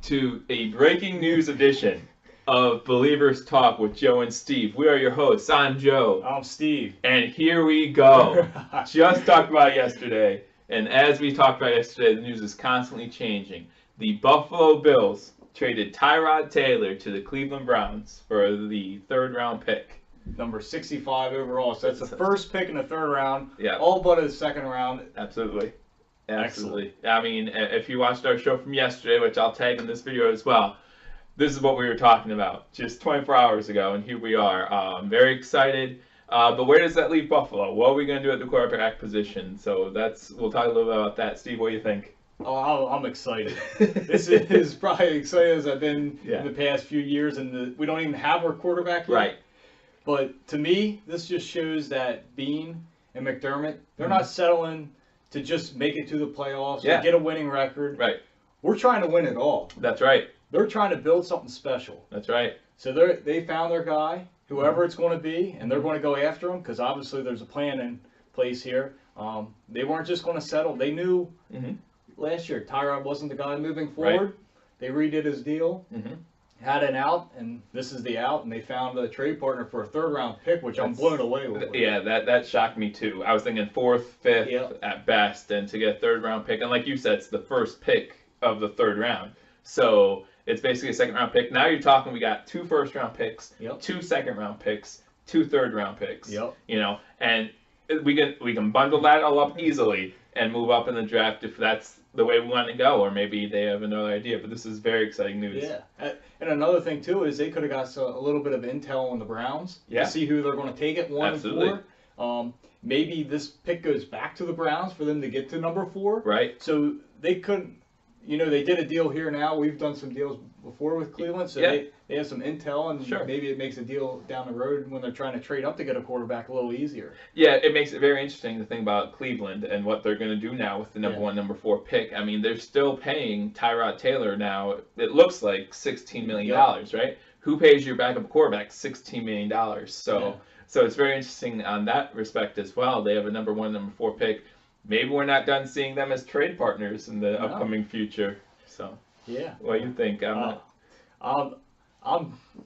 to a breaking news edition of Believers Talk with Joe and Steve. We are your hosts. I'm Joe. I'm Steve. And here we go. Just talked about it yesterday. And as we talked about yesterday, the news is constantly changing. The Buffalo Bills traded Tyrod Taylor to the Cleveland Browns for the third-round pick. Number 65 overall. So that's the first pick in the third round. Yeah. All but the second round. Absolutely. Absolutely. Excellent. I mean, if you watched our show from yesterday, which I'll tag in this video as well, this is what we were talking about just 24 hours ago, and here we are. I'm very excited. But where does that leave Buffalo? What are we going to do at the quarterback position? So we'll talk a little bit about that. Steve, what do you think? Oh, I'm excited. This is probably excited as I've been in the past few years, and we don't even have our quarterback yet. Right. But to me, this just shows that Bean and McDermott, they're not settling to just make it to the playoffs or get a winning record. Right. We're trying to win it all. That's right. They're trying to build something special. That's right. So they found their guy, whoever it's going to be, and they're going to go after him because obviously there's a plan in place here. They weren't just going to settle. They knew last year Tyrod wasn't the guy moving forward. Right. They redid his deal, had an out, and this is the out, and they found a trade partner for a third-round pick, which I'm blown away with. Yeah, that shocked me too. I was thinking fourth, fifth at best, and to get a third-round pick, and like you said, it's the first pick of the third round. So it's basically a second-round pick. Now you're talking we got 2 first-round picks, 2 second-round picks, 2 third-round picks. You know, and we can bundle that all up easily and move up in the draft if that's the way we want to go, or maybe they have another idea. But this is very exciting news. Yeah, and another thing too is they could have got a little bit of intel on the Browns to see who they're going to take at 1 and 4. Maybe this pick goes back to the Browns for them to get to number 4. Right. So they couldn't. You know, they did a deal here now. We've done some deals before with Cleveland, so they have some intel, and maybe it makes a deal down the road when they're trying to trade up to get a quarterback a little easier. Yeah, it makes it very interesting to think about Cleveland and what they're going to do now with the number 1, number 4 pick. I mean, they're still paying Tyrod Taylor now, it looks like $16 million, right? Who pays your backup quarterback $16 million? So it's very interesting on that respect as well. They have a number 1, number 4 pick. Maybe we're not done seeing them as trade partners in the upcoming future. So, what do you think? I'm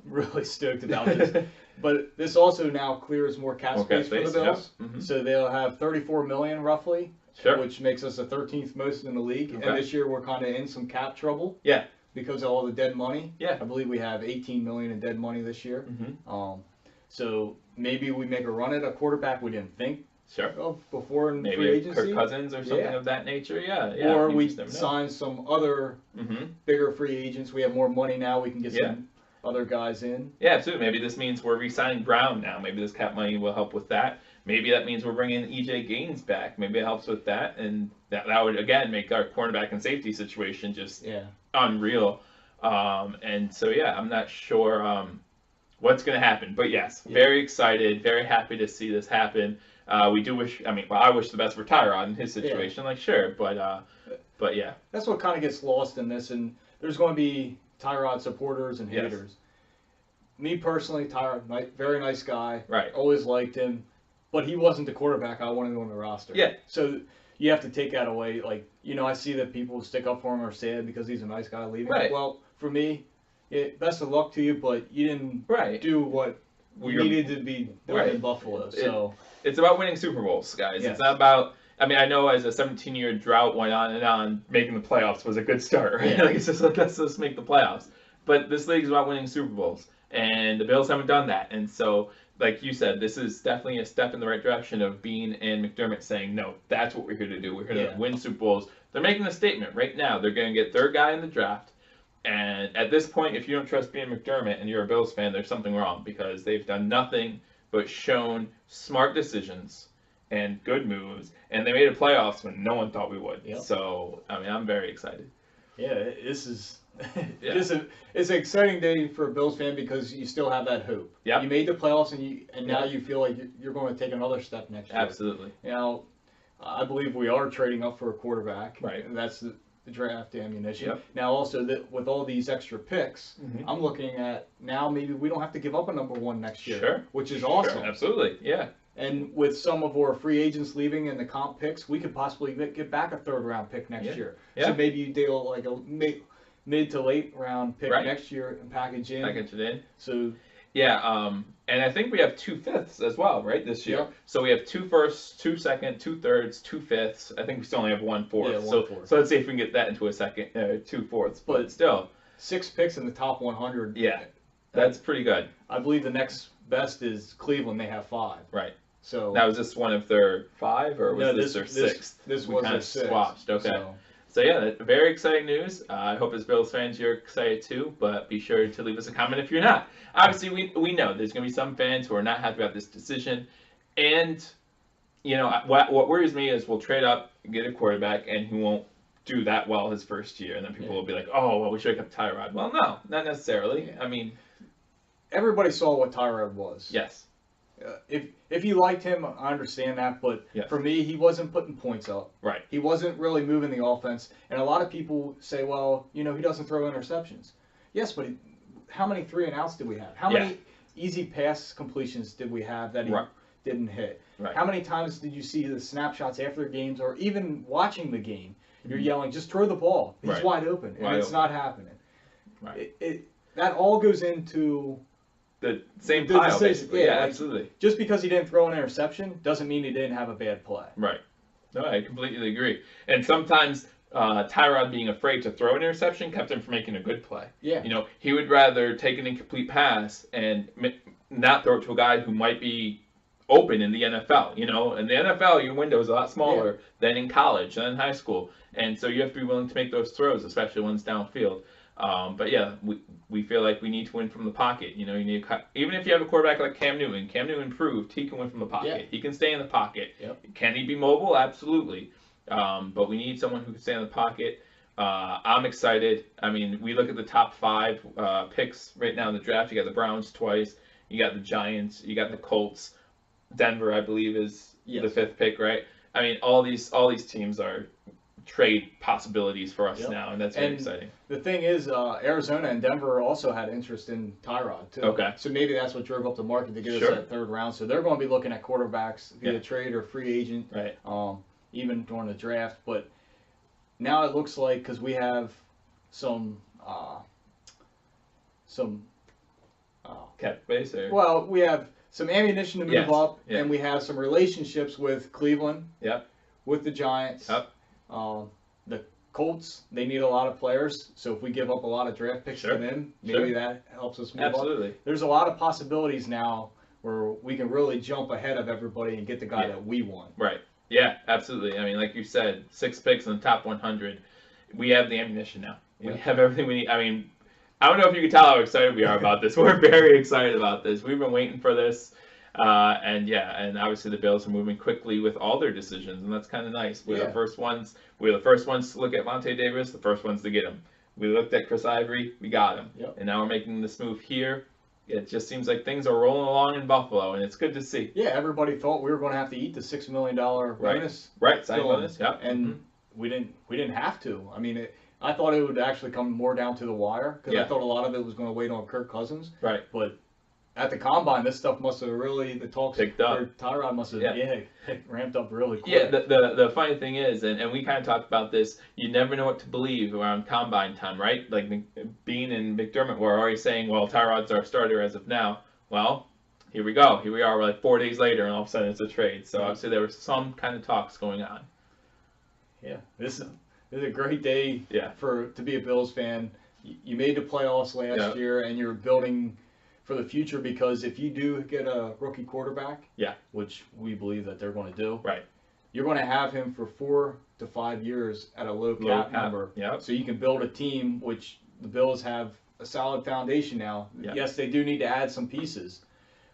really stoked about this. But this also now clears more cap space for the Bills. So they'll have $34 million roughly, which makes us the 13th most in the league. And this year we're kind of in some cap trouble. Yeah. Because of all the dead money. Yeah. I believe we have $18 million in dead money this year. So maybe we make a run at a quarterback we didn't think. Before in free agency. Kirk Cousins or something of that nature, Or we sign some other bigger free agents. We have more money now. We can get some other guys in. Yeah, absolutely. Maybe this means we're re-signing Brown now. Maybe this cap money will help with that. Maybe that means we're bringing E.J. Gaines back. Maybe it helps with that. And that would, again, make our cornerback and safety situation just unreal. And so, I'm not sure what's going to happen. But, yes, very excited, very happy to see this happen. We do wish. I mean, I wish the best for Tyrod in his situation. But yeah. That's what kind of gets lost in this, and there's going to be Tyrod supporters and haters. Me personally, Tyrod, very nice guy. Right. Always liked him, but he wasn't the quarterback I wanted on the roster. Yeah. So you have to take that away. Like, I see that people stick up for him are sad because he's a nice guy leaving. Right. Well, for me, best of luck to you, but you didn't do what needed to be done in Buffalo. So. It's about winning Super Bowls, guys. It's not about. I mean, I know as a 17-year drought went on and on, making the playoffs was a good start, right? Like it's just let's just make the playoffs. But this league is about winning Super Bowls, and the Bills haven't done that. And so, like you said, this is definitely a step in the right direction of Bean and McDermott saying, no, that's what we're here to do. We're here to win Super Bowls. They're making a statement right now. They're going to get their guy in the draft. And at this point, if you don't trust Bean and McDermott and you're a Bills fan, there's something wrong because they've done nothing but shown smart decisions and good moves, and they made a playoffs when no one thought we would. So, I mean, I'm very excited. Yeah, this is it's an exciting day for a Bills fan because you still have that hope. You made the playoffs, and now you feel like you're going to take another step next year. Absolutely. I believe we are trading up for a quarterback. Right. And that's the draft ammunition. Now, also, with all these extra picks, I'm looking at now maybe we don't have to give up a number 1 next year, which is awesome. Absolutely, And with some of our free agents leaving and the comp picks, we could possibly get back a third-round pick next year. So maybe you deal like mid to late round pick next year and package it in. So yeah, and I think we have 2 fifths as well, right, this year. Yep. So we have 2 firsts, 2 seconds, 2 thirds, 2 fifths. I think we still only have 1 fourth. Yeah, 1 fourth. So let's see if we can get that into a second, 2 fourths. But still, 6 picks in the top 100. Yeah, that's pretty good. I believe the next best is Cleveland. They have 5. Right. So now, was this one of their 5, or was this their 6th? This was their 6th. Swapped. Okay. So yeah, very exciting news. I hope as Bills fans you're excited too, but be sure to leave us a comment if you're not. Obviously, we know there's going to be some fans who are not happy about this decision, and you know what worries me is we'll trade up, get a quarterback, and he won't do that well his first year, and then people will be like, oh, well, we should have kept Tyrod. Well, no, not necessarily. Yeah. I mean, everybody saw what Tyrod was. Yes. If you liked him, I understand that, but for me, he wasn't putting points up. Right. He wasn't really moving the offense, and a lot of people say, well, you know, he doesn't throw interceptions. Yes, but how many 3-and-outs did we have? How many easy pass completions did we have that he didn't hit? Right. How many times did you see the snapshots after games, or even watching the game, you're yelling, just throw the ball. He's wide open, and it's not happening. Right. That all goes into the same pile, basically. Yeah, absolutely. Just because he didn't throw an interception doesn't mean he didn't have a bad play. Right. No, I completely agree. And sometimes Tyrod being afraid to throw an interception kept him from making a good play. Yeah. You know, he would rather take an incomplete pass and not throw it to a guy who might be open in the NFL. You know, in the NFL, your window is a lot smaller than in college and in high school. And so you have to be willing to make those throws, especially ones downfield. But yeah, we feel like we need to win from the pocket. You know, you need even if you have a quarterback like Cam Newton. Cam Newton proved he can win from the pocket. Yeah. He can stay in the pocket. Yep. Can he be mobile? Absolutely. But we need someone who can stay in the pocket. I'm excited. I mean, we look at the top 5 picks right now in the draft. You got the Browns twice. You got the Giants. You got the Colts. Denver, I believe, is the 5th pick, right? I mean, all these teams are trade possibilities for us now, and that's very exciting. The thing is, Arizona and Denver also had interest in Tyrod too. Okay. So maybe that's what drove up the market to get us that 3rd round. So they're going to be looking at quarterbacks via trade or free agent, right? Even during the draft. But now it looks like, because we have some cap space, or well, we have some ammunition to move up, and we have some relationships with Cleveland. Yep. With the Giants. Yep. The Colts, they need a lot of players, so if we give up a lot of draft picks to them, maybe that helps us move up. There's a lot of possibilities now where we can really jump ahead of everybody and get the guy that we want. Right. Yeah, absolutely. I mean, like you said, 6 picks in the top 100. We have the ammunition now. We have everything we need. I mean, I don't know if you can tell how excited we are about this. We're very excited about this. We've been waiting for this. And obviously the Bills are moving quickly with all their decisions, and that's kind of nice. We're the first ones. We're the first ones to look at Vontae Davis, the first ones to get him. We looked at Chris Ivory, we got him, and now we're making this move here. It just seems like things are rolling along in Buffalo, and it's good to see. Yeah, everybody thought we were going to have to eat the $6 million bonus. Right, signing bonus. Yep. And we didn't have to. I mean, I thought it would actually come more down to the wire, because I thought a lot of it was going to wait on Kirk Cousins. Right. But at the combine, this stuff must have really, the talks picked up. Tyrod must have ramped up really quick. Yeah, the funny thing is, and we kind of talked about this, you never know what to believe around combine time, right? Like Bean and McDermott were already saying, well, Tyrod's our starter as of now. Well, here we go. Here we are, we're like 4 days later, and all of a sudden it's a trade. So obviously there was some kind of talks going on. Yeah, this is a great day to be a Bills fan. You made the playoffs last year, and you're building for the future, because if you do get a rookie quarterback, which we believe that they're going to do, you're going to have him for 4 to 5 years at a low cap number. So you can build a team, which the Bills have a solid foundation now. Yes, they do need to add some pieces,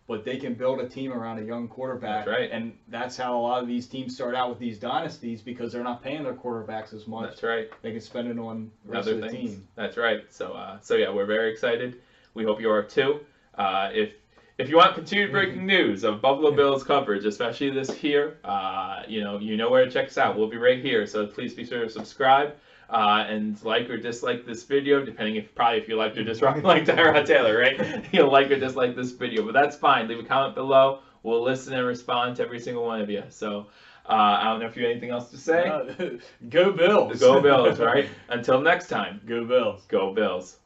but they can build a team around a young quarterback. That's right. And that's how a lot of these teams start out with these dynasties, because they're not paying their quarterbacks as much. That's right. They can spend it on the rest of the team. That's right. So yeah, we're very excited. We hope you are too. If you want continued breaking news of Buffalo Bills coverage, especially this here, you know where to check us out. We'll be right here. So please be sure to subscribe and like or dislike this video, depending if you like or dislike Tyrod Taylor, right? You'll like or dislike this video, but that's fine. Leave a comment below. We'll listen and respond to every single one of you. So I don't know if you have anything else to say. Go Bills. Go Bills, right? Until next time. Go Bills. Go Bills.